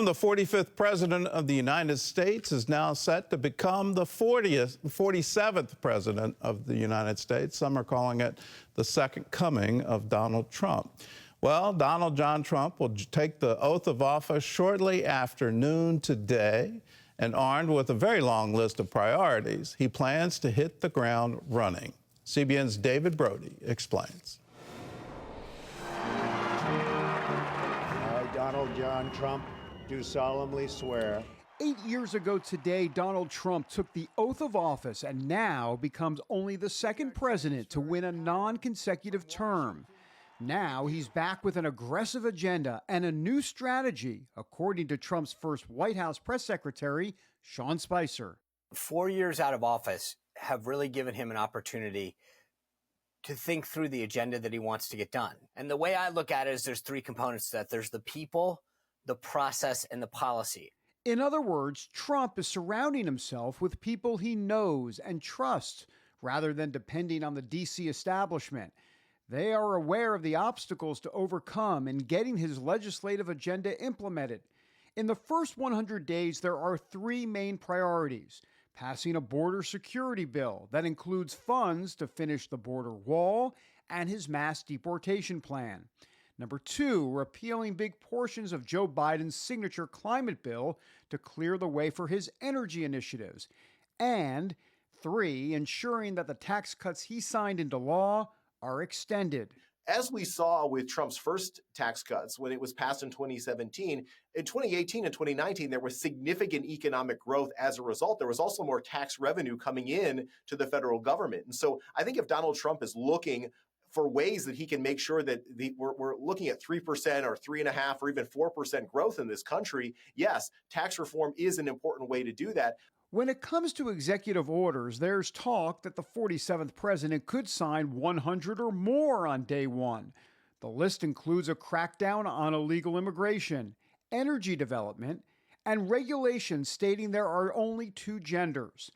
The 45th President of the United States is now set to become the 47th President of the United States. Some are calling it the second coming of Donald Trump. Well, Donald John Trump will take the oath of office shortly after noon today, and armed with a very long list of priorities, he plans to hit the ground running. CBN's David Brody explains. I, Donald John Trump, do solemnly swear. 8 years ago today, Donald Trump took the oath of office and now becomes only the second president to win a non-consecutive term. Now he's back with an aggressive agenda and a new strategy, according to Trump's first White House press secretary, Sean Spicer. 4 years out of office have really given him an opportunity to think through the agenda that he wants to get done. And the way I look at it is there's three components to that. There's the people, the process, and the policy. In other words, Trump is surrounding himself with people he knows and trusts, rather than depending on the D.C. establishment. They are aware of the obstacles to overcome in getting his legislative agenda implemented. In the first 100 days, there are three main priorities: passing a border security bill that includes funds to finish the border wall and his mass deportation plan. Number two, repealing big portions of Joe Biden's signature climate bill to clear the way for his energy initiatives. And three, ensuring that the tax cuts he signed into law are extended. As we saw with Trump's first tax cuts when it was passed in 2017, in 2018 and 2019, there was significant economic growth as a result. There was also more tax revenue coming in to the federal government. And so I think if Donald Trump is looking for ways that he can make sure that we're looking at 3% or 3.5% or even 4% growth in this country, yes, tax reform is an important way to do that. When it comes to executive orders, there's talk that the 47th president could sign 100 or more on day one. The list includes a crackdown on illegal immigration, energy development, and regulations stating there are only two genders.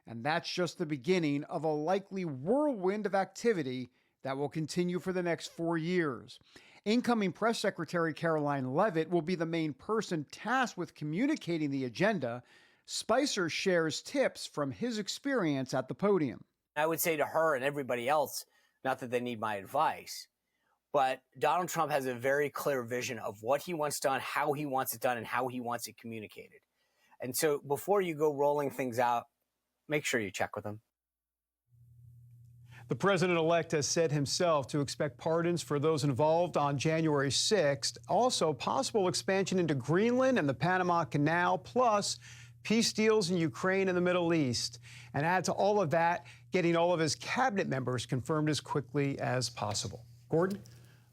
And that's just the beginning of a likely whirlwind of activity that will continue for the next 4 years. Incoming Press Secretary Caroline Leavitt will be the main person tasked with communicating the agenda. Spicer shares tips from his experience at the podium. I would say to her and everybody else, not that they need my advice, but Donald Trump has a very clear vision of what he wants done, how he wants it done, and how he wants it communicated. And so before you go rolling things out, make sure you check with him. The president-elect has said himself to expect pardons for those involved on January 6th. Also, possible expansion into Greenland and the Panama Canal, plus peace deals in Ukraine and the Middle East. And add to all of that, getting all of his cabinet members confirmed as quickly as possible. Gordon?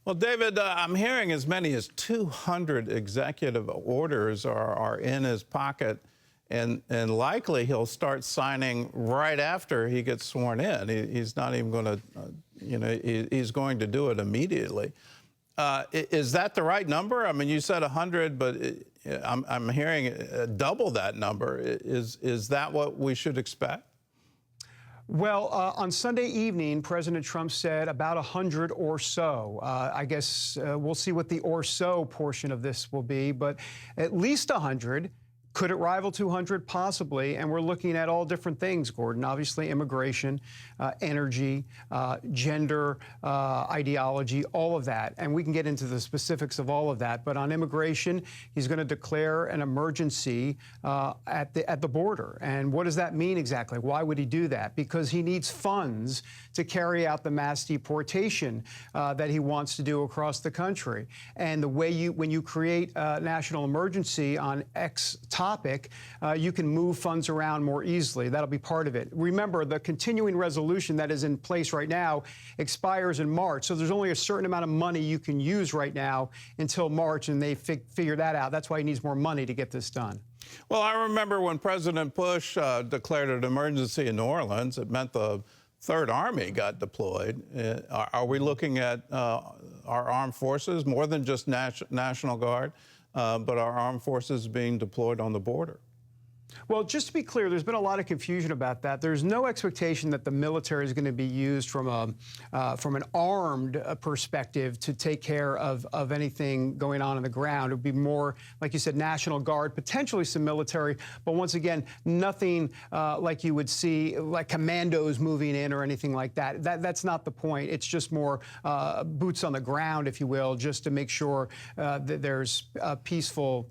Well, David, I'm hearing as many as 200 executive orders are in his pocket. And likely he'll start signing right after he gets sworn in. He's not even going to, he's going to do it immediately. Is that the right number? I mean, you said 100, but I'm hearing double that number. Is that what we should expect? Well, on Sunday evening, President Trump said about 100 or so. I guess we'll see what the or so portion of this will be, but at least 100. Could it rival 200? Possibly. And we're looking at all different things, Gordon. Obviously, immigration, energy, gender, ideology, all of that. And we can get into the specifics of all of that. But on immigration, he's going to declare an emergency at the border. And what does that mean exactly? Why would he do that? Because he needs funds to carry out the mass deportation that he wants to do across the country. And the way when you create a national emergency on X topic, you can move funds around more easily. That'll be part of it. Remember, the continuing resolution that is in place right now expires in March, so there's only a certain amount of money you can use right now until March, and they figure that out. That's why he needs more money to get this done. Well, I remember when President Bush declared an emergency in New Orleans, it meant the Third Army got deployed. Are we looking at our armed forces, more than just National Guard, but our armed forces being deployed on the border? Well, just to be clear, there's been a lot of confusion about that. There's no expectation that the military is going to be used from an armed perspective to take care of anything going on the ground. It would be more, like you said, National Guard, potentially some military, but once again, nothing like you would see, like commandos moving in or anything like that. That's not the point. It's just more boots on the ground, if you will, just to make sure that there's a peaceful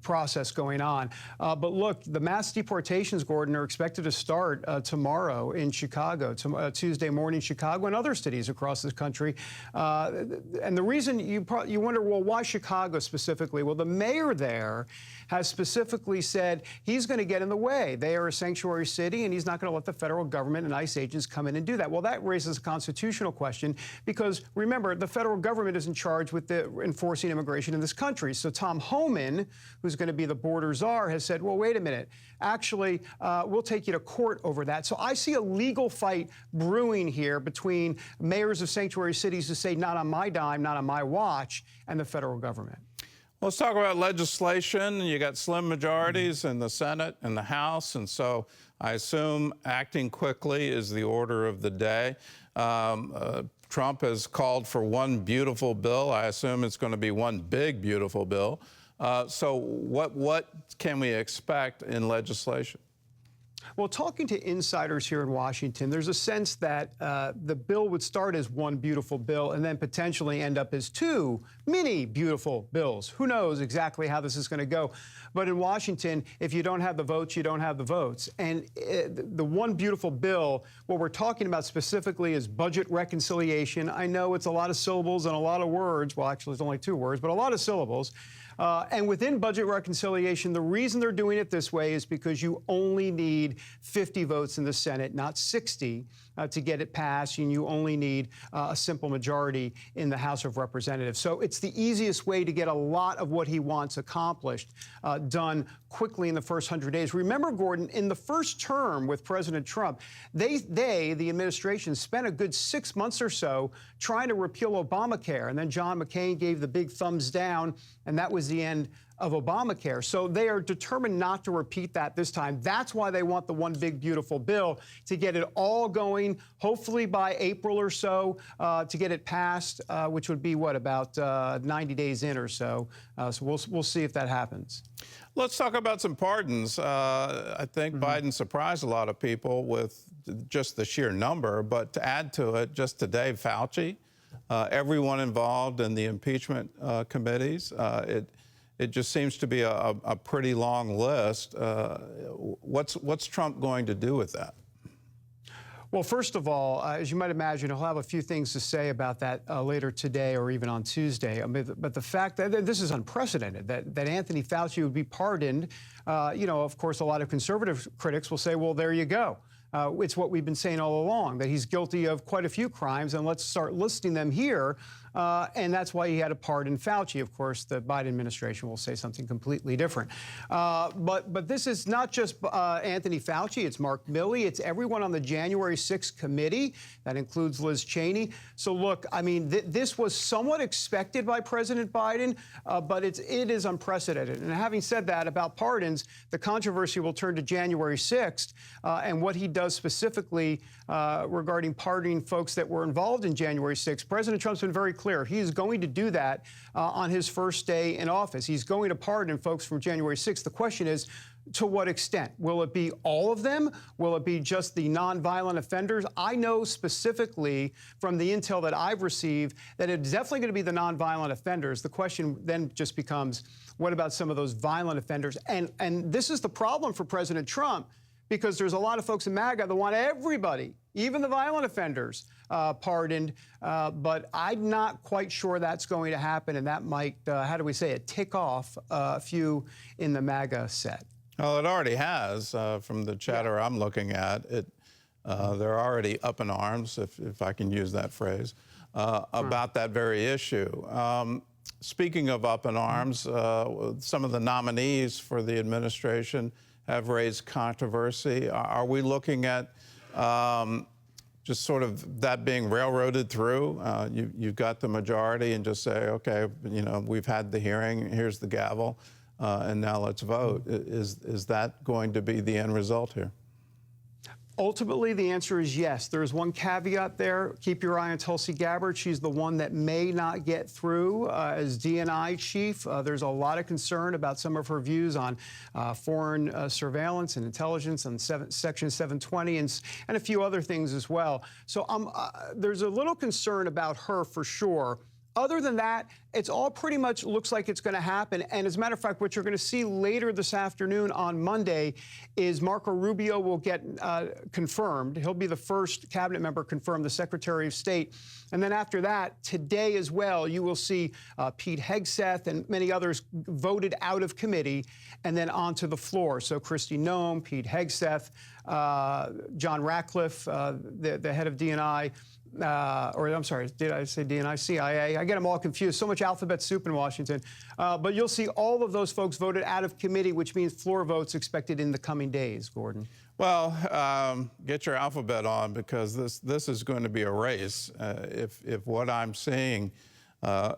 process going on. But look, the mass deportations, Gordon, are expected to start tomorrow in Chicago, Tuesday morning, Chicago and other cities across this country. And the reason you wonder, well, why Chicago specifically? Well, the mayor there has specifically said he's going to get in the way. They are a sanctuary city, and he's not going to let the federal government and ICE agents come in and do that. Well, that raises a constitutional question because, remember, the federal government is in charge with enforcing immigration in this country. So Tom Homan, who's going to be the border czar, has said, well, wait a minute. Actually, we'll take you to court over that. So I see a legal fight brewing here between mayors of sanctuary cities who say, not on my dime, not on my watch, and the federal government. Let's talk about legislation. You got slim majorities in the Senate and the House, and so I assume acting quickly is the order of the day. Trump has called for one beautiful bill. I assume it's going to be one big, beautiful bill. So what can we expect in legislation? Well, talking to insiders here in Washington, there's a sense that the bill would start as one beautiful bill and then potentially end up as two mini beautiful bills. Who knows exactly how this is going to go? But in Washington, if you don't have the votes, you don't have the votes. And the one beautiful bill, what we're talking about specifically is budget reconciliation. I know it's a lot of syllables and a lot of words. Well, actually, it's only 2 words, but a lot of syllables. And within budget reconciliation, the reason they're doing it this way is because you only need 50 votes in the Senate, not 60, to get it passed, and you only need a simple majority in the House of Representatives. So it's the easiest way to get a lot of what he wants accomplished done quickly in the first 100 days. Remember, Gordon, in the first term with President Trump, the administration, spent a good 6 months or so trying to repeal Obamacare, and then John McCain gave the big thumbs down, and that was the end of Obamacare. So they are determined not to repeat that this time. That's why they want the one big beautiful bill, to get it all going, hopefully by April or so, to get it passed, which would be, what, about 90 days in or so. So we'll see if that happens. Let's talk about some pardons. I think Biden surprised a lot of people with just the sheer number, but to add to it, just today, Fauci, everyone involved in the impeachment committees, it just seems to be a pretty long list. What's Trump going to do with that? Well, first of all, as you might imagine, he'll have a few things to say about that later today or even on Tuesday. I mean, but the fact that this is unprecedented, that Anthony Fauci would be pardoned, of course, a lot of conservative critics will say, well, there you go. It's what we've been saying all along, that he's guilty of quite a few crimes, and let's start listing them here. And that's why he had to pardon Fauci. Of course, the Biden administration will say something completely different. But this is not just Anthony Fauci. It's Mark Milley. It's everyone on the January 6th committee. That includes Liz Cheney. So, look, I mean, this was somewhat expected by President Biden, but it is unprecedented. And having said that about pardons, the controversy will turn to January 6th and what he does specifically regarding pardoning folks that were involved in January 6th. President Trump's been very clear. He is going to do that on his first day in office. He's going to pardon folks from January 6th. The question is, to what extent? Will it be all of them? Will it be just the nonviolent offenders? I know specifically from the intel that I've received that it's definitely going to be the nonviolent offenders. The question then just becomes, what about some of those violent offenders? And this is the problem for President Trump, because there's a lot of folks in MAGA that want everybody, even the violent offenders, pardoned. But I'm not quite sure that's going to happen, and that might, how do we say it, tick off a few in the MAGA set. Well, it already has, from the chatter I'm looking at. They're already up in arms, if I can use that phrase, about that very issue. Speaking of up in arms, some of the nominees for the administration have raised controversy. Are we looking at just sort of that being railroaded through? You've got the majority and just say, okay, we've had the hearing, here's the gavel. and now let's vote. Is that going to be the end result here? Ultimately, the answer is yes. There is one caveat there. Keep your eye on Tulsi Gabbard. She's the one that may not get through as DNI chief. There's a lot of concern about some of her views on foreign surveillance and intelligence on Section 720 and a few other things as well. So there's a little concern about her for sure. Other than that, it's all pretty much looks like it's going to happen. And as a matter of fact, what you're going to see later this afternoon on Monday is Marco Rubio will get confirmed. He'll be the first cabinet member confirmed, the Secretary of State. And then after that, today as well, you will see Pete Hegseth and many others voted out of committee and then onto the floor. So Kristi Noem, Pete Hegseth, John Ratcliffe, the head of DNI, or I'm sorry, did I say DNI? CIA. I get them all confused. So much alphabet soup in Washington. But you'll see all of those folks voted out of committee, which means floor votes expected in the coming days, Gordon. Well, get your alphabet on, because this is going to be a race. If what I'm seeing,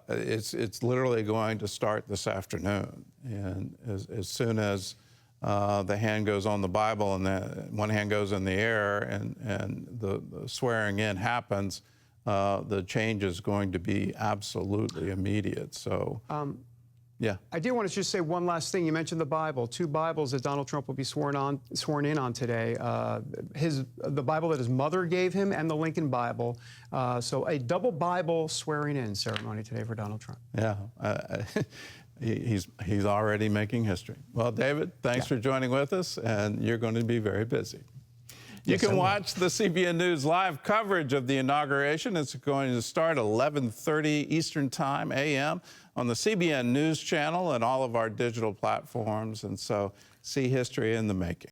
it's literally going to start this afternoon. And as soon as the hand goes on the Bible and one hand goes in the air and the swearing in happens, the change is going to be absolutely immediate. So, yeah. I do want to just say one last thing. You mentioned the Bible. 2 Bibles that Donald Trump will be sworn in on today. The Bible that his mother gave him and the Lincoln Bible. So a double Bible swearing in ceremony today for Donald Trump. Yeah. He's already making history. Well, David, thanks for joining with us, and you're going to be very busy. You can watch the CBN News live coverage of the inauguration. It's going to start 11:30 Eastern Time, a.m. on the CBN News Channel and all of our digital platforms. And so, see history in the making.